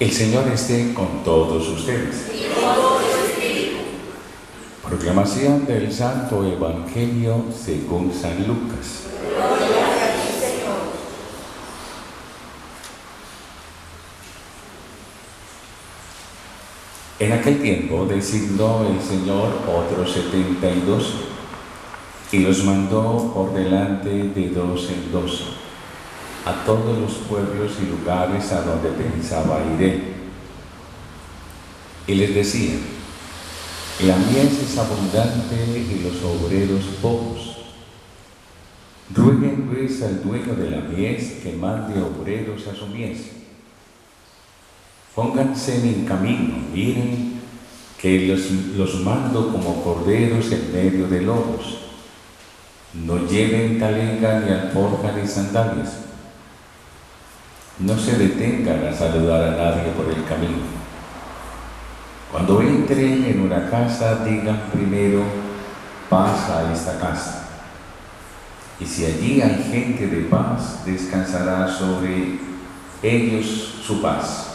El Señor esté con todos ustedes. Proclamación del Santo Evangelio según San Lucas. En aquel tiempo designó el Señor otros 72 y los mandó por delante de 2 en 2 a todos los pueblos y lugares a donde pensaba ir él. Y les decía: la mies es abundante y los obreros pocos. Rueguen pues al dueño de la mies que mande obreros a su mies. Pónganse en camino, miren que los mando como corderos en medio de lobos. No lleven talega ni alforja ni sandalias. No se detengan a saludar a nadie por el camino. Cuando entren en una casa, digan primero: paz a esta casa. Y si allí hay gente de paz, descansará sobre ellos su paz.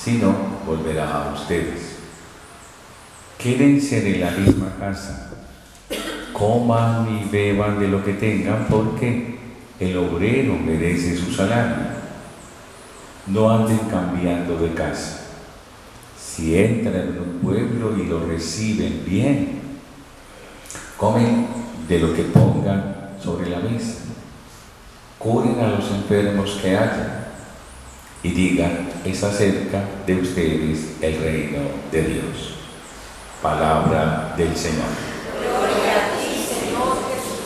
Si no, volverá a ustedes. Quédense en la misma casa. Coman y beban de lo que tengan, porque el obrero merece su salario. No anden cambiando de casa. Si entran en un pueblo y lo reciben bien, comen de lo que pongan sobre la mesa. Curen a los enfermos que haya y digan: es acerca de ustedes el reino de Dios. Palabra del Señor. Gloria a ti, Señor Jesús.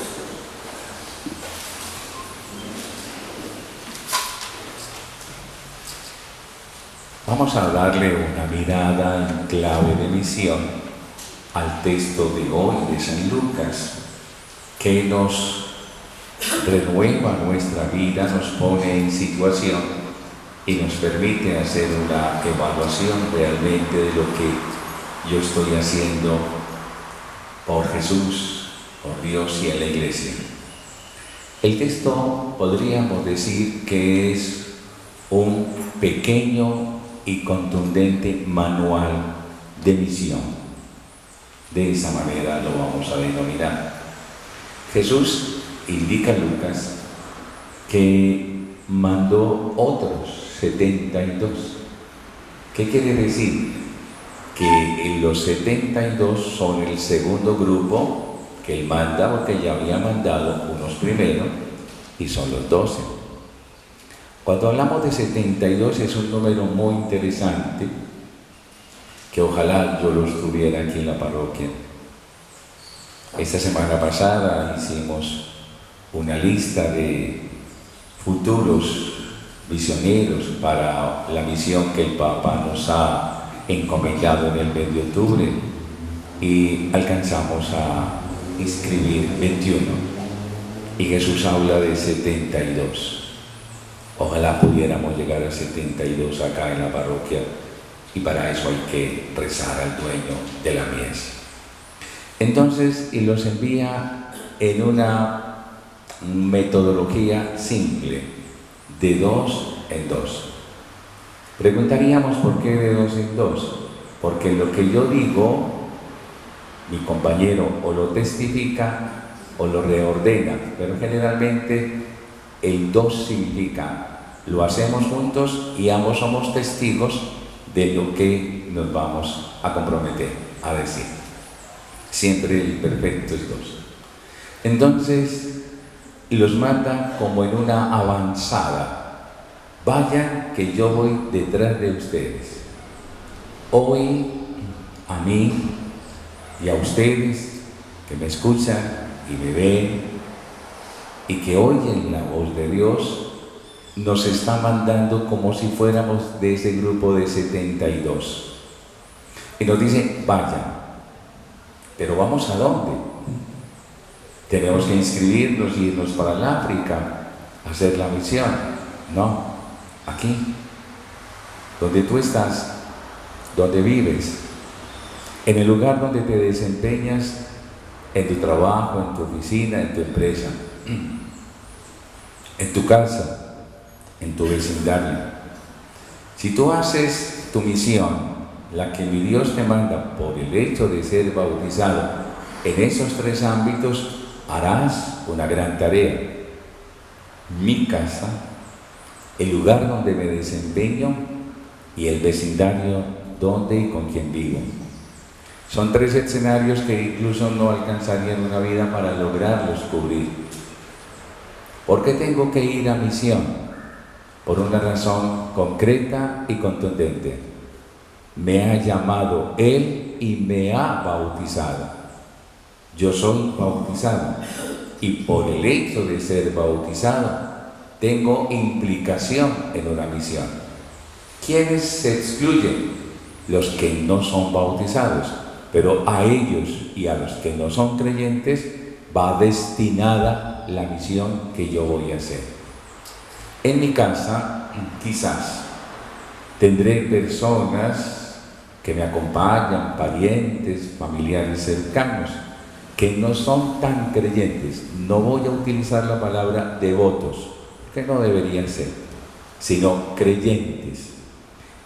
Vamos a darle una mirada en clave de misión al texto de hoy de San Lucas, que nos renueva nuestra vida, nos pone en situación y nos permite hacer una evaluación realmente de lo que yo estoy haciendo por Jesús, por Dios y en la Iglesia. El texto podríamos decir que es un pequeño y contundente manual de misión. De esa manera lo vamos a denominar. Jesús indica a Lucas que mandó otros 72. ¿Qué quiere decir? Que los 72 son el segundo grupo que él manda, porque ya había mandado unos primero, y son los 12. Cuando hablamos de 72 es un número muy interesante, que ojalá yo lo estuviera aquí en la parroquia. Esta semana pasada hicimos una lista de futuros misioneros para la misión que el Papa nos ha encomendado en el mes de octubre, y alcanzamos a inscribir 21, y Jesús habla de 72. Ojalá pudiéramos llegar a 72 acá en la parroquia, y para eso hay que rezar al dueño de la mies. Entonces, y los envía en una metodología simple, de 2 en 2. Preguntaríamos: ¿por qué de 2 en 2? Porque lo que yo digo, mi compañero o lo testifica o lo reordena, pero generalmente el 2 significa: lo hacemos juntos y ambos somos testigos de lo que nos vamos a comprometer a decir. Siempre el perfecto es 2. Entonces, los manda como en una avanzada. Vayan, que yo voy detrás de ustedes. Hoy, a mí y a ustedes que me escuchan y me ven y que oyen la voz de Dios, nos está mandando como si fuéramos de ese grupo de 72. Y nos dice: vayan. ¿Pero vamos a dónde? ¿Tenemos que inscribirnos y irnos para el África a hacer la misión? No, aquí, donde tú estás, donde vives, en el lugar donde te desempeñas, en tu trabajo, en tu oficina, en tu empresa, en tu casa, en tu vecindario. Si tú haces tu misión, la que mi Dios te manda por el hecho de ser bautizado, en esos 3 ámbitos harás una gran tarea. Mi casa, el lugar donde me desempeño y el vecindario donde y con quien vivo. Son 3 escenarios que incluso no alcanzarían una vida para lograrlos cubrir. ¿Por qué tengo que ir a misión? Por una razón concreta y contundente. Me ha llamado Él y me ha bautizado. Yo soy bautizado y por el hecho de ser bautizado tengo implicación en una misión. ¿Quiénes se excluyen? Los que no son bautizados, pero a ellos y a los que no son creyentes va destinada la misión que yo voy a hacer. En mi casa, quizás, tendré personas que me acompañan, parientes, familiares cercanos, que no son tan creyentes. No voy a utilizar la palabra devotos, que no deberían ser, sino creyentes.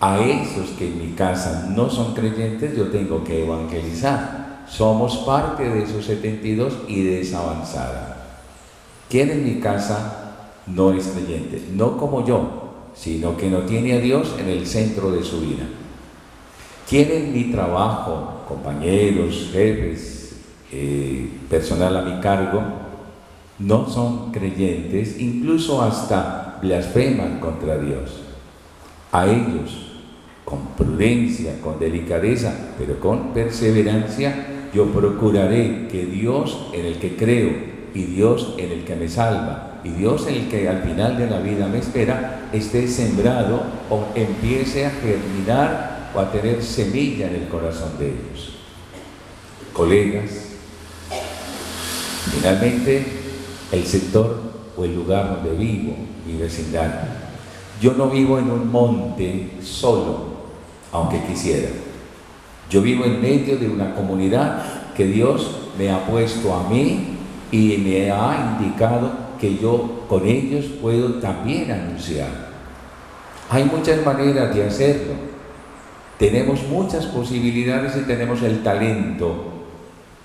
A esos que en mi casa no son creyentes, yo tengo que evangelizar. Somos parte de esos 72 y de esa avanzada. ¿Quién en mi casa no es creyente? No como yo, sino que no tiene a Dios en el centro de su vida. ¿Quién en mi trabajo, compañeros, jefes, personal a mi cargo, no son creyentes, incluso hasta blasfeman contra Dios? A ellos, con prudencia, con delicadeza, pero con perseverancia, yo procuraré que Dios en el que creo y Dios en el que me salva y Dios en el que al final de la vida me espera esté sembrado o empiece a germinar o a tener semilla en el corazón de ellos. Colegas, finalmente el sector o el lugar donde vivo, mi vecindario. Yo no vivo en un monte solo, aunque quisiera. Yo vivo en medio de una comunidad que Dios me ha puesto a mí y me ha indicado que yo con ellos puedo también anunciar. Hay muchas maneras de hacerlo. Tenemos muchas posibilidades y tenemos el talento,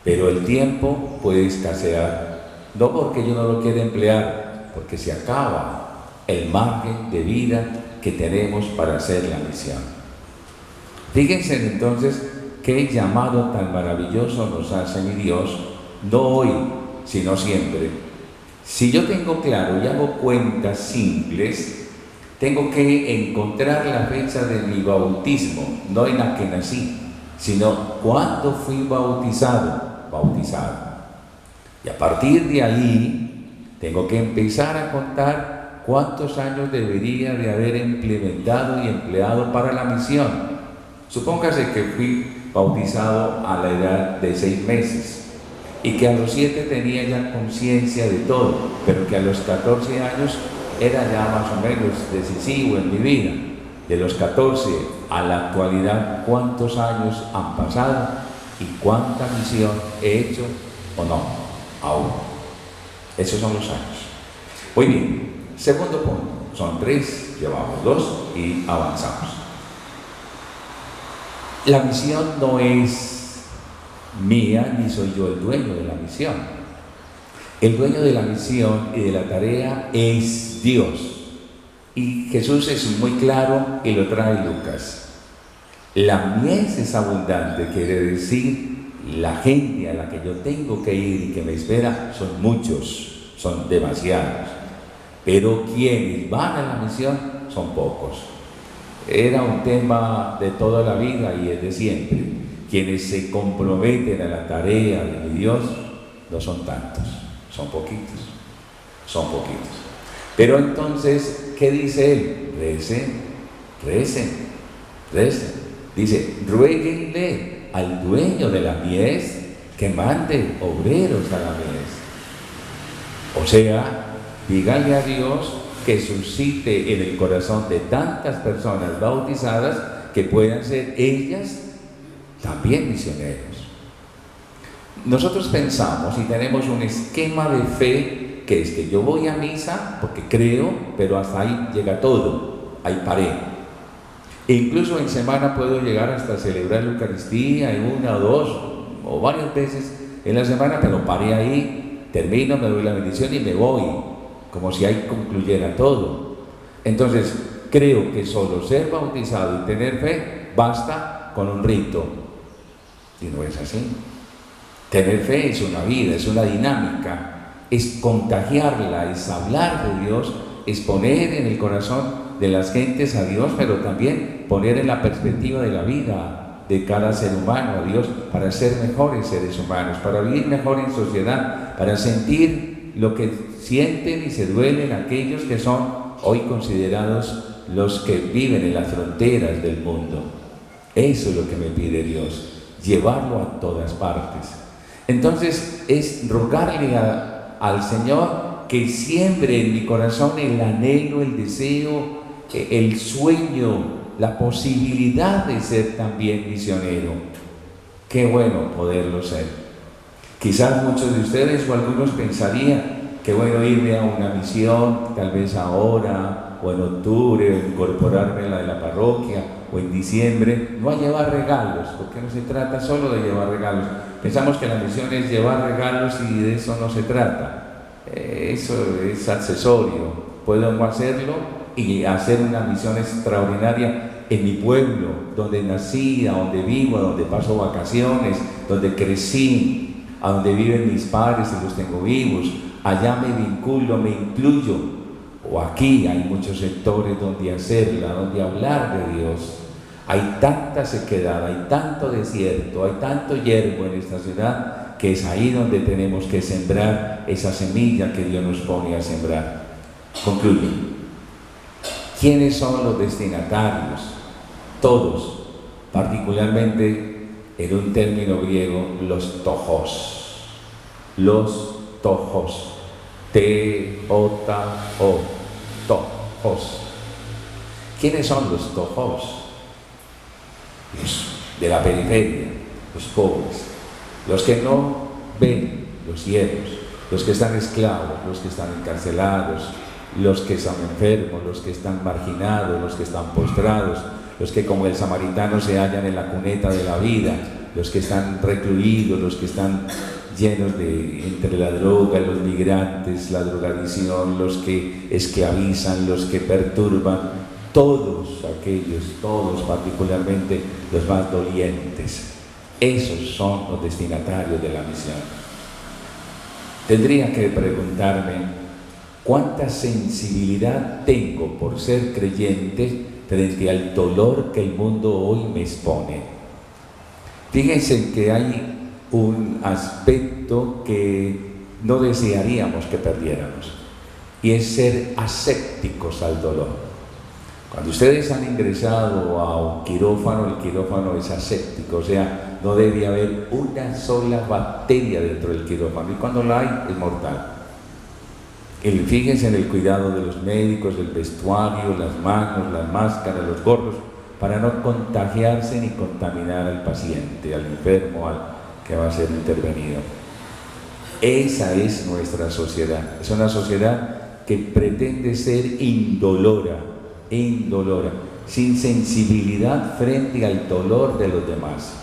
pero el tiempo puede escasear. No porque yo no lo quiera emplear, porque se acaba el margen de vida que tenemos para hacer la misión. Fíjense entonces qué llamado tan maravilloso nos hace mi Dios, no hoy, sino siempre. Si yo tengo claro y hago cuentas simples, tengo que encontrar la fecha de mi bautismo, no en la que nací, sino cuando fui bautizado. Y a partir de ahí, tengo que empezar a contar cuántos años debería de haber implementado y empleado para la misión. Supóngase que fui bautizado a la edad de 6 meses y que a los 7 tenía ya conciencia de todo, pero que a los 14 años era ya más o menos decisivo en mi vida. De los 14 a la actualidad, ¿cuántos años han pasado y cuánta misión he hecho o no? Aún. Esos son los años. Muy bien, segundo punto. Son 3, llevamos 2 y avanzamos. La misión no es mía ni soy yo el dueño de la misión. El dueño de la misión y de la tarea es Dios. Y Jesús es muy claro y lo trae Lucas. La mies es abundante, quiere decir la gente a la que yo tengo que ir y que me espera son muchos, son demasiados. Pero quienes van a la misión son pocos. Era un tema de toda la vida y es de siempre. Quienes se comprometen a la tarea de mi Dios no son tantos, son poquitos, son poquitos. Pero entonces, ¿qué dice él? Recen, recen, recen. Dice, ruéguenle al dueño de la mies que mande obreros a la mies. O sea, díganle a Dios que suscite en el corazón de tantas personas bautizadas que puedan ser ellas también misioneros. Nosotros pensamos y tenemos un esquema de fe que es que yo voy a misa porque creo, pero hasta ahí llega todo, ahí paré. E incluso en semana puedo llegar hasta celebrar la Eucaristía en una o dos o varias veces en la semana, pero paré ahí, termino, me doy la bendición y me voy, como si ahí concluyera todo. Entonces, creo que solo ser bautizado y tener fe basta con un rito. Y no es así. Tener fe es una vida, es una dinámica, es contagiarla, es hablar de Dios, es poner en el corazón de las gentes a Dios, pero también poner en la perspectiva de la vida de cada ser humano a Dios para ser mejores seres humanos, para vivir mejor en sociedad, para sentir lo que sienten y se duelen aquellos que son hoy considerados los que viven en las fronteras del mundo. Eso es lo que me pide Dios, llevarlo a todas partes. Entonces es rogarle al Señor que siembre en mi corazón el anhelo, el deseo, el sueño, la posibilidad de ser también misionero. Qué bueno poderlo ser. Quizás muchos de ustedes o algunos pensarían que bueno irme a una misión, tal vez ahora o en octubre, o incorporarme a la de la parroquia o en diciembre, no a llevar regalos, porque no se trata solo de llevar regalos. Pensamos que la misión es llevar regalos y de eso no se trata. Eso es accesorio. Puedo no hacerlo y hacer una misión extraordinaria en mi pueblo, donde nací, a donde vivo, a donde paso vacaciones, donde crecí, a donde viven mis padres y los tengo vivos. Allá me vinculo, me incluyo. O aquí hay muchos sectores donde hacerla, donde hablar de Dios. Hay tanta sequedad, hay tanto desierto, hay tanto yermo en esta ciudad, que es ahí donde tenemos que sembrar esa semilla que Dios nos pone a sembrar. Concluyo. ¿Quiénes son los destinatarios? Todos, particularmente en un término griego, los tojos. Los tojos. T-O-T-O. Tojos. ¿Quiénes son los tojos? Los de la periferia, los pobres, los que no ven, los ciegos, los que están esclavos, los que están encarcelados, los que están enfermos, los que están marginados, los que están postrados, los que como el samaritano se hallan en la cuneta de la vida, los que están recluidos, los que están llenos de entre la droga, los migrantes, la drogadicción, los que esclavizan, los que perturban, todos aquellos, todos particularmente los más dolientes. Esos son los destinatarios de la misión. Tendría que preguntarme cuánta sensibilidad tengo por ser creyente frente al dolor que el mundo hoy me expone. Fíjense que hay un aspecto que no desearíamos que perdiéramos, y es ser asépticos al dolor. Cuando ustedes han ingresado a un quirófano, el quirófano es aséptico, o sea, no debe haber una sola bacteria dentro del quirófano, y cuando la hay es mortal. Fíjense en el cuidado de los médicos, del vestuario, las manos, las máscaras, los gorros, para no contagiarse ni contaminar al paciente, al enfermo, al que va a ser intervenido. Esa es nuestra sociedad. Es una sociedad que pretende ser indolora, sin sensibilidad frente al dolor de los demás.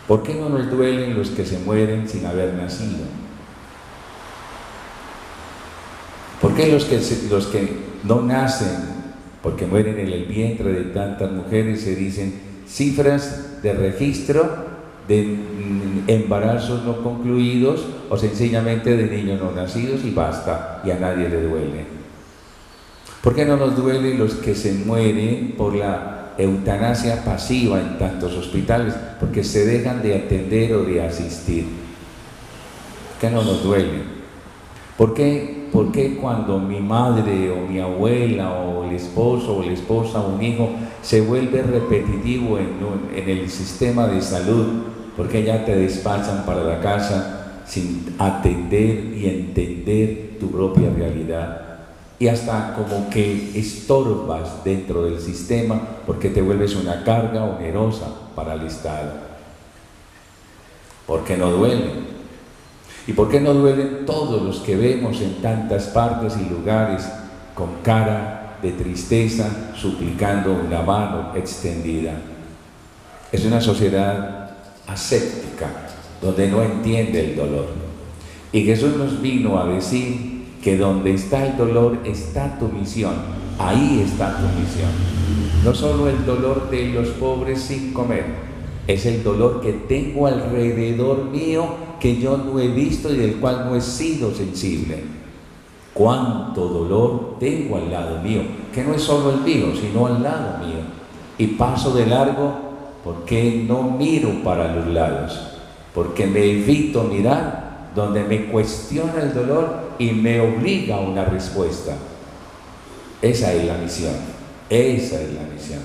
¿Por qué no nos duelen los que se mueren sin haber nacido? ¿Por qué los que no nacen, porque mueren en el vientre de tantas mujeres, se dicen cifras de registro de embarazos no concluidos o sencillamente de niños no nacidos y basta, y a nadie le duele? ¿Por qué no nos duelen los que se mueren por la eutanasia pasiva en tantos hospitales? Porque se dejan de atender o de asistir. ¿Por qué no nos duele? ¿Por qué cuando mi madre o mi abuela o el esposo o la esposa o un hijo se vuelve repetitivo en el sistema de salud, porque ya te despachan para la casa sin atender y entender tu propia realidad? Y hasta como que estorbas dentro del sistema porque te vuelves una carga onerosa para el Estado. ¿Por qué no duele? ¿Y por qué no duelen todos los que vemos en tantas partes y lugares con cara de tristeza, suplicando una mano extendida. Es una sociedad aséptica, donde no entiende el dolor. Y Jesús nos vino a decir que donde está el dolor está tu misión. Ahí está tu misión. No solo el dolor de los pobres sin comer, es el dolor que tengo alrededor mío, que yo no he visto y del cual no he sido sensible. Cuánto dolor tengo al lado mío, que no es solo el mío, sino al lado mío. Y paso de largo porque no miro para los lados, porque me evito mirar donde me cuestiona el dolor y me obliga a una respuesta. Esa es la misión, esa es la misión.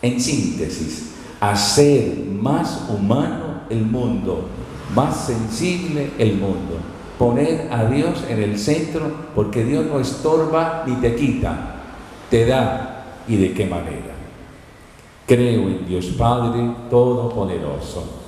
En síntesis, hacer más humano el mundo, más sensible el mundo. Poner a Dios en el centro, porque Dios no estorba ni te quita, te da. ¿Y de qué manera? Creo en Dios Padre Todopoderoso,